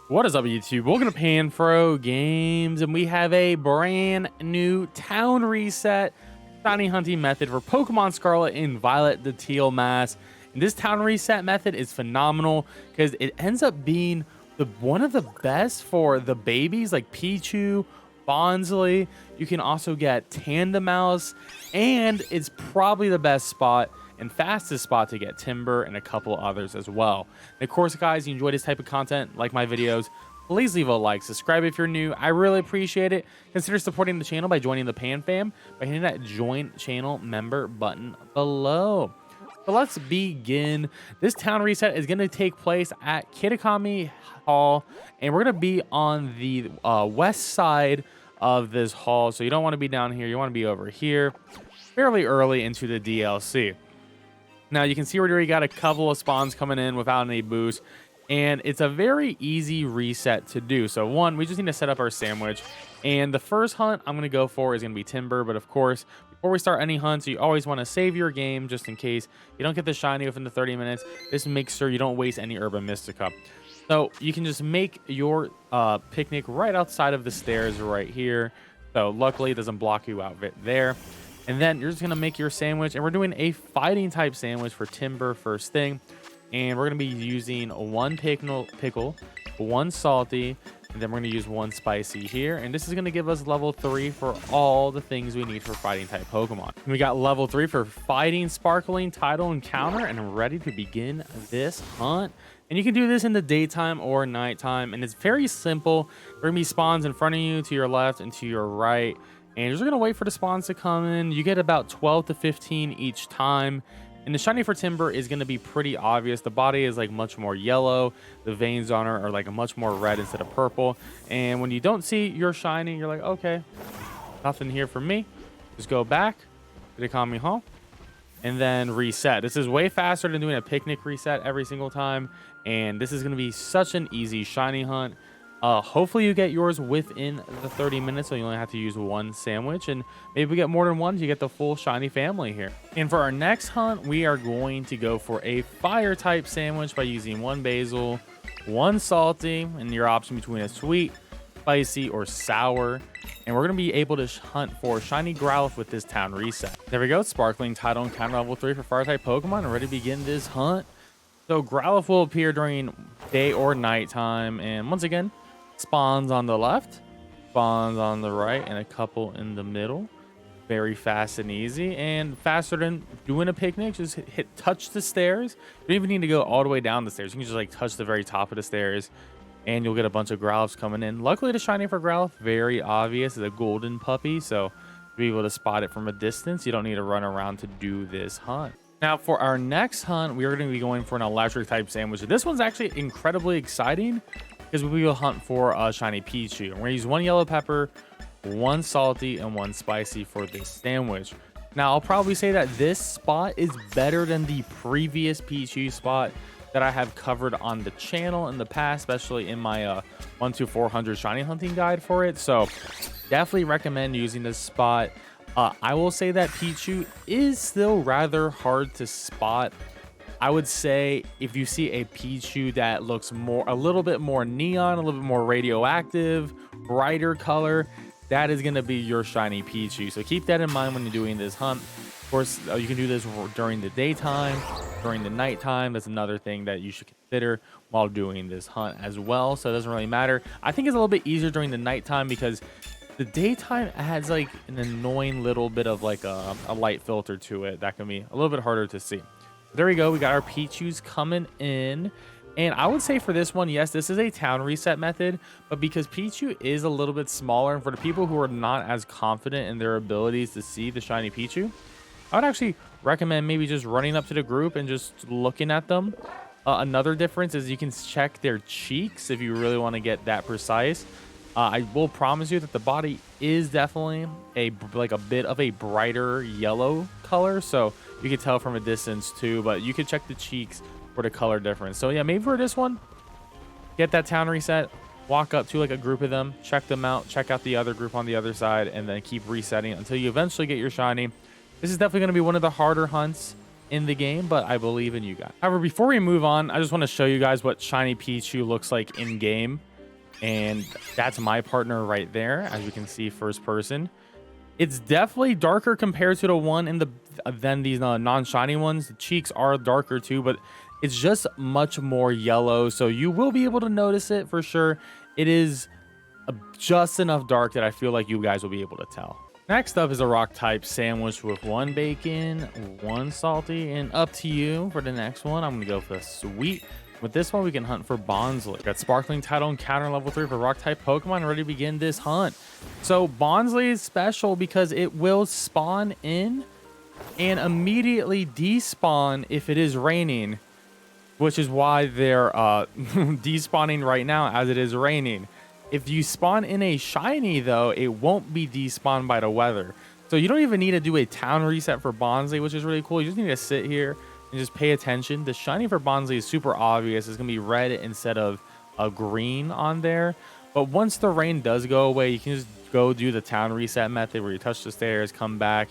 What is up, YouTube? Welcome to PanFro Games, and we have a brand new town reset shiny hunting method for Pokemon Scarlet and Violet, the Teal mask. And this town reset method is phenomenal because it ends up being one of the best for the babies like Pichu, Bonsly. You can also get Tandemaus, and it's probably the best spot and fastest spot to get Timburr and a couple others as well. And of course, guys, you enjoy this type of content, like my videos, please leave a like, subscribe if you're new. I really appreciate it. Consider supporting the channel by joining the Pan Fam by hitting that join channel member button below. So let's begin. This town reset is going to take place at Kitakami Hall, and we're going to be on the west side of this hall. So you don't want to be down here, you want to be over here fairly early into the DLC. Now you can see we already got a couple of spawns coming in without any boost, and it's a very easy reset to do. So one, we just need to set up our sandwich, and the first hunt I'm going to go for is going to be Timburr. But of course, before we start any hunts, you always want to save your game just in case you don't get the shiny within the 30 minutes. This makes sure you don't waste any Urban Mystica. So you can just make your picnic right outside of the stairs right here. So luckily it doesn't block you out there. And then you're just going to make your sandwich, and we're doing a fighting type sandwich for Timburr first thing. And we're going to be using one pickle, one salty, and then we're going to use one spicy here. And this is going to give us level 3 for all the things we need for fighting type Pokemon. And we got level 3 for fighting, sparkling, tidal, encounter, and I'm ready to begin this hunt. And you can do this in the daytime or nighttime, and it's very simple. There are going to be spawns in front of you, to your left, and to your right. And you're just going to wait for the spawns to come in. You get about 12 to 15 each time. And the shiny for Timburr is going to be pretty obvious. The body is like much more yellow. The veins on her are like a much more red instead of purple. And when you don't see your shiny, you're like, okay, nothing here for me. Just go back to the Kami Hall and then reset. This is way faster than doing a picnic reset every single time. And this is going to be such an easy shiny hunt. Hopefully you get yours within the 30 minutes, so you only have to use one sandwich, and maybe we get more than one, you get the full shiny family here. And for our next hunt, we are going to go for a fire type sandwich by using one basil, one salty, and your option between a sweet, spicy, or sour. And we're going to be able to hunt for shiny Growlithe with this town reset. There we go, sparkling tidal encounter level 3 for fire type Pokemon, and ready to begin this hunt. So Growlithe will appear during day or nighttime, and once again, spawns on the left, spawns on the right, and a couple in the middle. Very fast and easy, and faster than doing a picnic. Just touch the stairs. You don't even need to go all the way down the stairs. You can just like touch the very top of the stairs, and you'll get a bunch of Growlithes coming in. Luckily, the shiny for Growlithe, very obvious, is a golden puppy, so you'll be able to spot it from a distance. You don't need to run around to do this hunt. Now, for our next hunt, we are going to be going for an electric type sandwich. This one's actually incredibly exciting, because we will hunt for a shiny Pichu. We're going to use one yellow pepper, one salty, and one spicy for this sandwich. Now, I'll probably say that this spot is better than the previous Pichu spot that I have covered on the channel in the past, especially in my 1 to 400 shiny hunting guide for it. So definitely recommend using this spot. I will say that Pichu is still rather hard to spot. I would say if you see a Pichu that looks a little bit more neon, a little bit more radioactive, brighter color, that is going to be your shiny Pichu. So keep that in mind when you're doing this hunt. Of course, you can do this during the daytime, during the nighttime. That's another thing that you should consider while doing this hunt as well. So it doesn't really matter. I think it's a little bit easier during the nighttime because the daytime adds like an annoying little bit of like a light filter to it that can be a little bit harder to see. There we go. We got our Pichus coming in. And I would say for this one, yes, this is a town reset method. But because Pichu is a little bit smaller, and for the people who are not as confident in their abilities to see the shiny Pichu, I would actually recommend maybe just running up to the group and just looking at them. Another difference is you can check their cheeks if you really want to get that precise. I will promise you that the body is definitely a bit of a brighter yellow color, so you can tell from a distance too, but you can check the cheeks for the color difference. So yeah, maybe for this one, get that town reset, walk up to like a group of them, check them out, check out the other group on the other side, and then keep resetting until you eventually get your shiny. This is definitely going to be one of the harder hunts in the game, but I believe in you guys. However, before we move on, I just want to show you guys what shiny Pichu looks like in game. And that's my partner right there, as you can see, first person. It's definitely darker compared to the one in the than these non-shiny ones. The cheeks are darker too, but it's just much more yellow, so you will be able to notice it for sure. It is just enough dark that I feel like you guys will be able to tell. Next up is a rock type sandwich with 1 bacon, 1 salty, and up to you for the next one. I'm gonna go for the sweet. With this one, we can hunt for Bonsly. Got Sparkling Title and Counter level 3 for rock type Pokemon, ready to begin this hunt. So Bonsly is special because it will spawn in and immediately despawn if it is raining, which is why they're despawning right now as it is raining. If you spawn in a shiny though, it won't be despawned by the weather. So you don't even need to do a town reset for Bonsly, which is really cool. You just need to sit here and just pay attention. The shiny for Bonsly is super obvious. It's gonna be red instead of a green on there. But once the rain does go away, you can just go do the town reset method where you touch the stairs, come back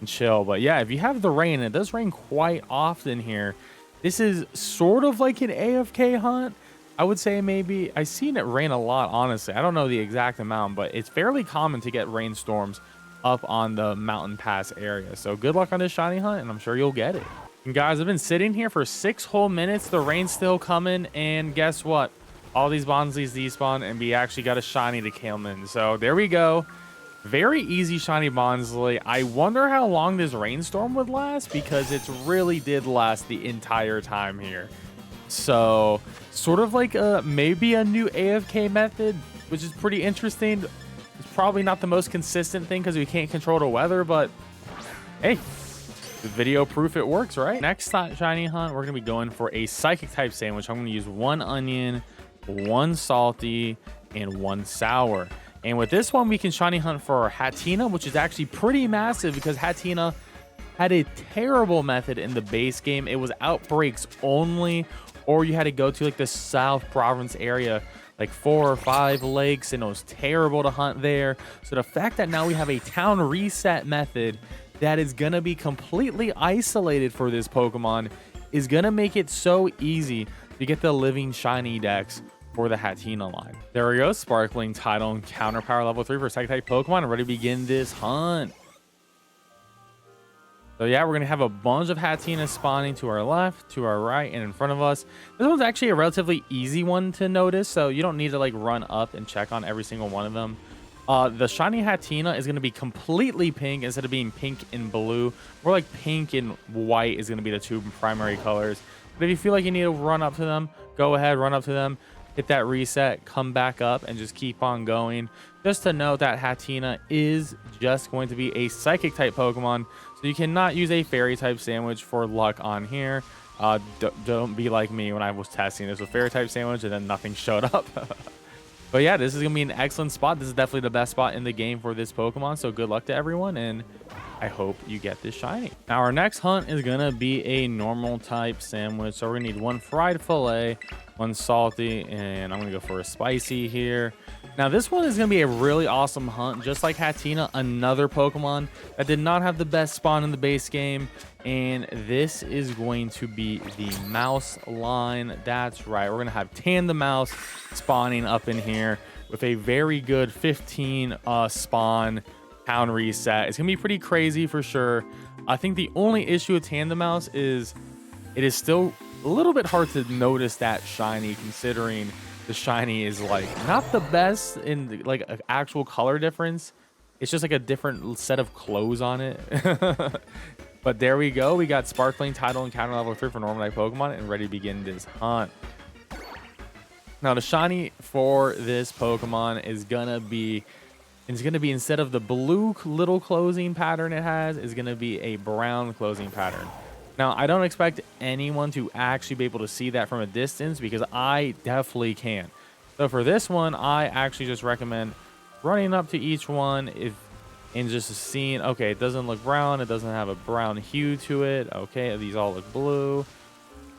and chill. But yeah, if you have the rain, it does rain quite often here. This is sort of like an AFK hunt. I would say maybe. I've seen it rain a lot, honestly. I don't know the exact amount, but it's fairly common to get rainstorms up on the mountain pass area. So good luck on this shiny hunt, and I'm sure you'll get it. And guys, I've been sitting here for 6 whole minutes. The rain's still coming, and guess what? All these Bonslys despawn, and we actually got a shiny to come in. So there we go. Very easy shiny Bonsly. I wonder how long this rainstorm would last, because it really did last the entire time here. So sort of like maybe a new AFK method, which is pretty interesting. It's probably not the most consistent thing because we can't control the weather, but hey, the video proof it works, right? Next shiny hunt, we're gonna be going for a psychic type sandwich. I'm gonna use 1 onion, 1 salty, and 1 sour. And with this one, we can shiny hunt for Hattena, which is actually pretty massive because Hattena had a terrible method in the base game. It was outbreaks only, or you had to go to like the South Province area, like 4 or 5 lakes, and it was terrible to hunt there. So the fact that now we have a town reset method that is gonna be completely isolated for this Pokemon is gonna make it so easy to get the living shiny decks for the Hattena line. There we go, Sparkling Title and Counter Power level 3 for Psychic type Pokemon, ready to begin this hunt. So yeah, we're gonna have a bunch of Hattena spawning to our left, to our right, and in front of us. This one's actually a relatively easy one to notice, so you don't need to like run up and check on every single one of them. The shiny Hattena is gonna be completely pink instead of being pink and blue. More like pink and white is gonna be the 2 primary colors. But if you feel like you need to run up to them, go ahead, run up to them, hit that reset, come back up, and just keep on going. Just to note that Hattena is just going to be a psychic type Pokemon, so you cannot use a fairy type sandwich for luck on here. Don't be like me when I was testing this with fairy type sandwich and then nothing showed up. But yeah, this is gonna be an excellent spot. This is definitely the best spot in the game for this Pokemon, so good luck to everyone, and I hope you get this shiny. Now our next hunt is gonna be a normal type sandwich, so we're gonna need 1 fried fillet, 1 salty, and I'm gonna go for a spicy here. Now this one is gonna be a really awesome hunt, just like Hattena, another Pokemon that did not have the best spawn in the base game, and this is going to be the mouse line. That's right, we're gonna have Tandemaus spawning up in here with a very good 15 spawn town reset. It's gonna be pretty crazy for sure. I think the only issue with Tandemaus is it is still a little bit hard to notice that shiny, considering the shiny is like not the best in the, like an actual color difference. It's just like a different set of clothes on it. But there we go, we got Sparkling Title and Counter level 3 for normal type Pokemon, and ready to begin this hunt. Now the shiny for this Pokemon is gonna be, instead of the blue little closing pattern it has, is gonna be a brown closing pattern. Now, I don't expect anyone to actually be able to see that from a distance, because I definitely can. So for this one, I actually just recommend running up to each one and just seeing, okay, it doesn't look brown. It doesn't have a brown hue to it. Okay, these all look blue.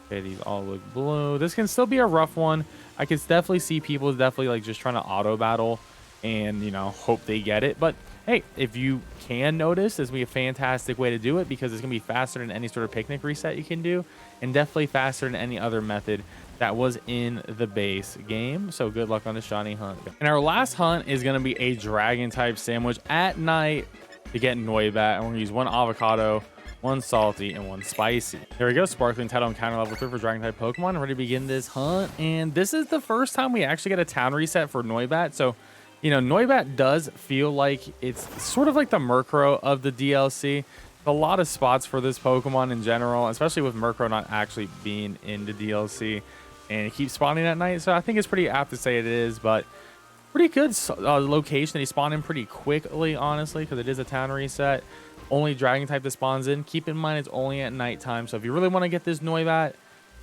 Okay, these all look blue. This can still be a rough one. I can definitely see people definitely like just trying to auto battle and, you know, hope they get it. But hey, if you can notice, this will be a fantastic way to do it, because it's going to be faster than any sort of picnic reset you can do, and definitely faster than any other method that was in the base game. So good luck on the shiny hunt. And our last hunt is going to be a dragon type sandwich at night to get Noibat. And we're going to use 1 avocado, 1 salty, and 1 spicy. There we go. Sparkling title encounter level 3 for dragon type Pokemon. Ready to begin this hunt. And this is the first time we actually get a town reset for Noibat. So, you know, Noibat does feel like it's sort of like the Murkrow of the DLC. A lot of spots for this Pokemon in general, especially with Murkrow not actually being in the DLC, and it keeps spawning at night. So I think it's pretty apt to say it is, but pretty good location that he spawned in pretty quickly, honestly, because it is a town reset. Only dragon type that spawns in. Keep in mind it's only at nighttime, so if you really want to get this Noibat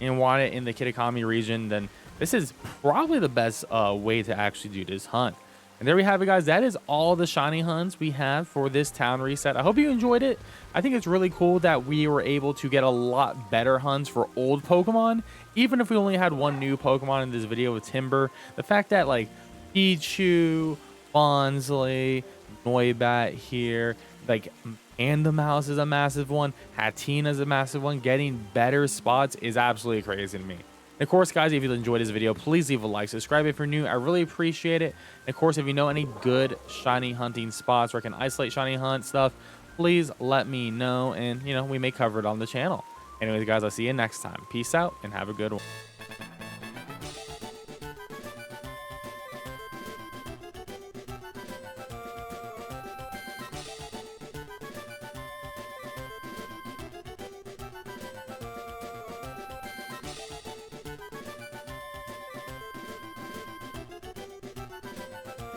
and want it in the Kitakami region, then this is probably the best way to actually do this hunt. And there we have it, guys. That is all the shiny hunts we have for this town reset. I hope you enjoyed it. I think it's really cool that we were able to get a lot better hunts for old Pokemon, even if we only had 1 new Pokemon in this video with Timburr. The fact that like Pichu, Bonsly, Noibat here, like Tandemaus is a massive one, Hattena is a massive one. Getting better spots is absolutely crazy to me. And of course, guys, if you enjoyed this video, please leave a like, subscribe if you're new. I really appreciate it. And of course, if you know any good shiny hunting spots where I can isolate shiny hunt stuff, please let me know. And, you know, we may cover it on the channel. Anyways, guys, I'll see you next time. Peace out and have a good one.